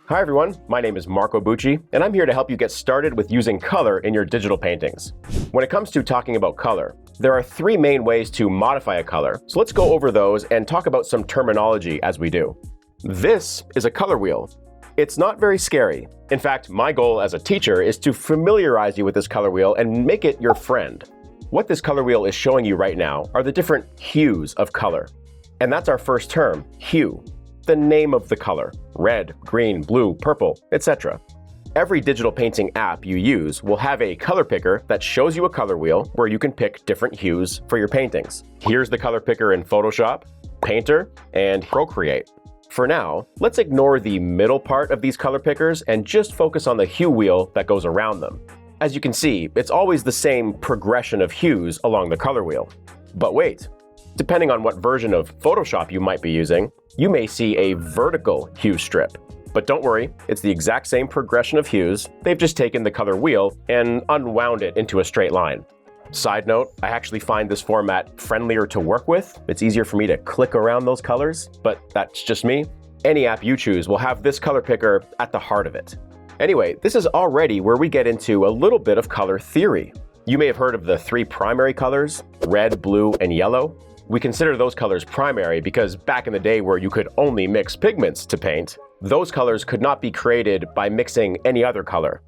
Hi everyone, my name is Bucci, and I'm here to help you get started with using color in your digital paintings. When it comes to talking about color, there are three main ways to modify a color, so let's go over those and talk about some terminology as we do. This is a color wheel. It's not very scary. In fact, my goal as a teacher is to familiarize you with this color wheel and make it your friend. What this color wheel is showing you right now are the different hues of color. And that's our first term, hue. The name of the color, red, green, blue, purple, etc. Every digital painting app you use will have a color picker that shows you a color wheel where you can pick different hues for your paintings. Here's the color picker in Photoshop, Painter, and Procreate. For now, let's ignore the middle part of these color pickers and just focus on the hue wheel that goes around them. As you can see, it's always the same progression of hues along the color wheel. But wait, depending on what version of Photoshop you might be using, you may see a vertical hue strip. But don't worry, it's the exact same progression of hues. They've just taken the color wheel and unwound it into a straight line. Side note, I actually find this format friendlier to work with. It's easier for me to click around those colors, but that's just me. Any app you choose will have this color picker at the heart of it. Anyway, this is already where we get into a little bit of color theory. You may have heard of the three primary colors, red, blue, and yellow. We consider those colors primary because back in the day where you could only mix pigments to paint, those colors could not be created by mixing any other color.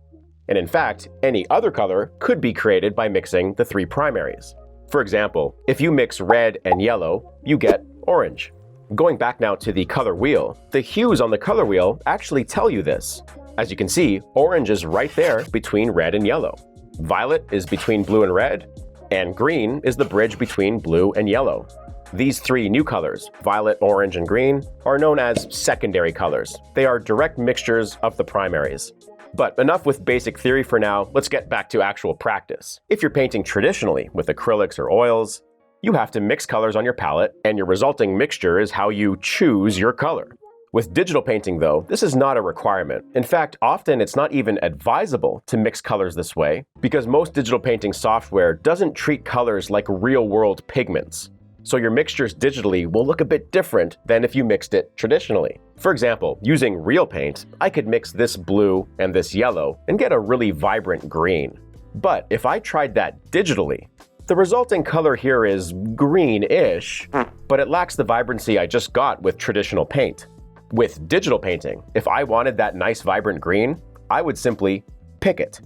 And in fact, any other color could be created by mixing the three primaries. For example, if you mix red and yellow, you get orange. Going back now to the color wheel, the hues on the color wheel actually tell you this. As you can see, orange is right there between red and yellow. Violet is between blue and red, and green is the bridge between blue and yellow. These three new colors, violet, orange, and green, are known as secondary colors. They are direct mixtures of the primaries. But enough with basic theory for now, let's get back to actual practice. If you're painting traditionally with acrylics or oils, you have to mix colors on your palette, and your resulting mixture is how you choose your color. With digital painting though, this is not a requirement. In fact, often it's not even advisable to mix colors this way because most digital painting software doesn't treat colors like real-world pigments. So your mixtures digitally will look a bit different than if you mixed it traditionally. For example, using real paint, I could mix this blue and this yellow and get a really vibrant green. But if I tried that digitally, the resulting color here is green-ish, but it lacks the vibrancy I just got with traditional paint. With digital painting, if I wanted that nice vibrant green, I would simply pick it.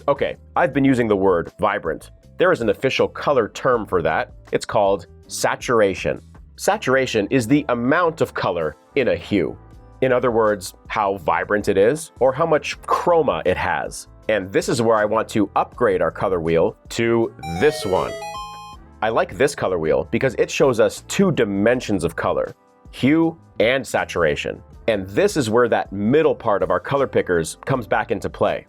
Okay, I've been using the word vibrant. There is an official color term for that. It's called saturation. Saturation is the amount of color in a hue. In other words, how vibrant it is or how much chroma it has. And this is where I want to upgrade our color wheel to this one. I like this color wheel because it shows us two dimensions of color, hue and saturation. And this is where that middle part of our color pickers comes back into play.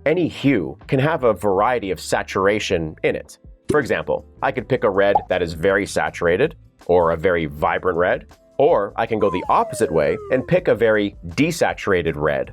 Any hue can have a variety of saturation in it. For example, I could pick a red that is very saturated, or a very vibrant red, or I can go the opposite way and pick a very desaturated red.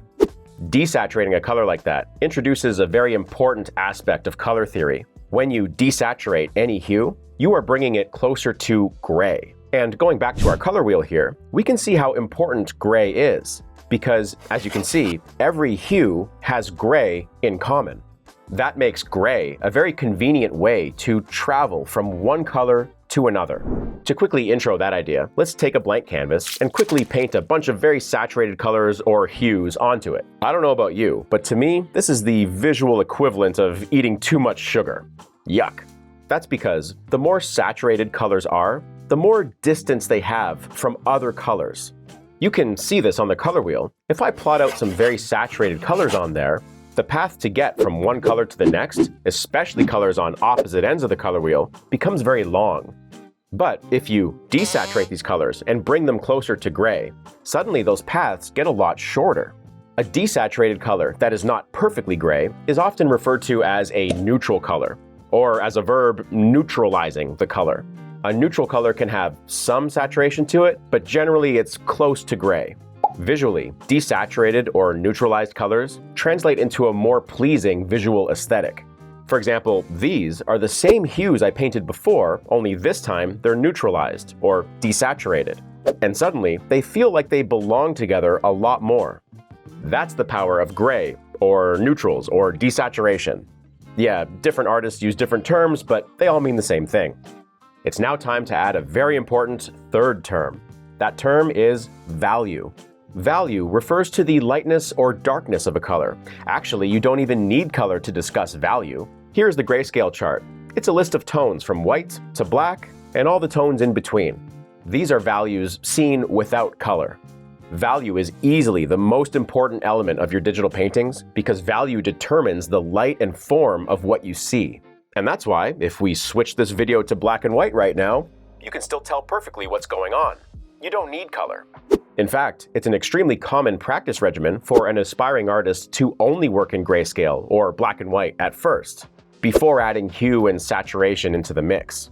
Desaturating a color like that introduces a very important aspect of color theory. When you desaturate any hue, you are bringing it closer to gray. And going back to our color wheel here, we can see how important gray is, because as you can see, every hue has gray in common. That makes gray a very convenient way to travel from one color to another. To quickly intro that idea, let's take a blank canvas and quickly paint a bunch of very saturated colors or hues onto it. I don't know about you, but to me, this is the visual equivalent of eating too much sugar. Yuck. That's because the more saturated colors are, the more distance they have from other colors. You can see this on the color wheel. If I plot out some very saturated colors on there, the path to get from one color to the next, especially colors on opposite ends of the color wheel, becomes very long. But if you desaturate these colors and bring them closer to gray, suddenly those paths get a lot shorter. A desaturated color that is not perfectly gray is often referred to as a neutral color, or as a verb, neutralizing the color. A neutral color can have some saturation to it, but generally it's close to gray. Visually, desaturated or neutralized colors translate into a more pleasing visual aesthetic. For example, these are the same hues I painted before, only this time they're neutralized or desaturated. And suddenly, they feel like they belong together a lot more. That's the power of gray, or neutrals, or desaturation. Yeah, different artists use different terms, but they all mean the same thing. It's now time to add a very important third term. That term is value. Value refers to the lightness or darkness of a color. Actually, you don't even need color to discuss value. Here's the grayscale chart. It's a list of tones from white to black and all the tones in between. These are values seen without color. Value is easily the most important element of your digital paintings because value determines the light and form of what you see. And that's why, if we switch this video to black and white right now, you can still tell perfectly what's going on. You don't need color. In fact, it's an extremely common practice regimen for an aspiring artist to only work in grayscale or black and white at first, before adding hue and saturation into the mix.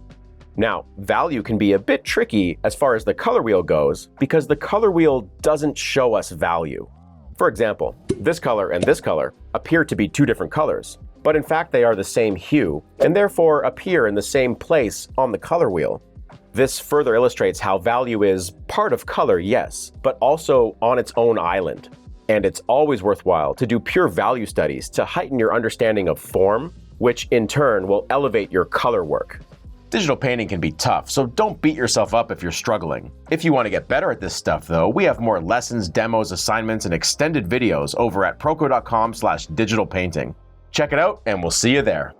Now, value can be a bit tricky as far as the color wheel goes because the color wheel doesn't show us value. For example, this color and this color appear to be two different colors, but in fact they are the same hue and therefore appear in the same place on the color wheel. This further illustrates how value is part of color, yes, but also on its own island. And it's always worthwhile to do pure value studies to heighten your understanding of form, which in turn will elevate your color work. Digital painting can be tough, so don't beat yourself up if you're struggling. If you want to get better at this stuff though, we have more lessons, demos, assignments, and extended videos over at proko.com/digitalpainting. Check it out and we'll see you there.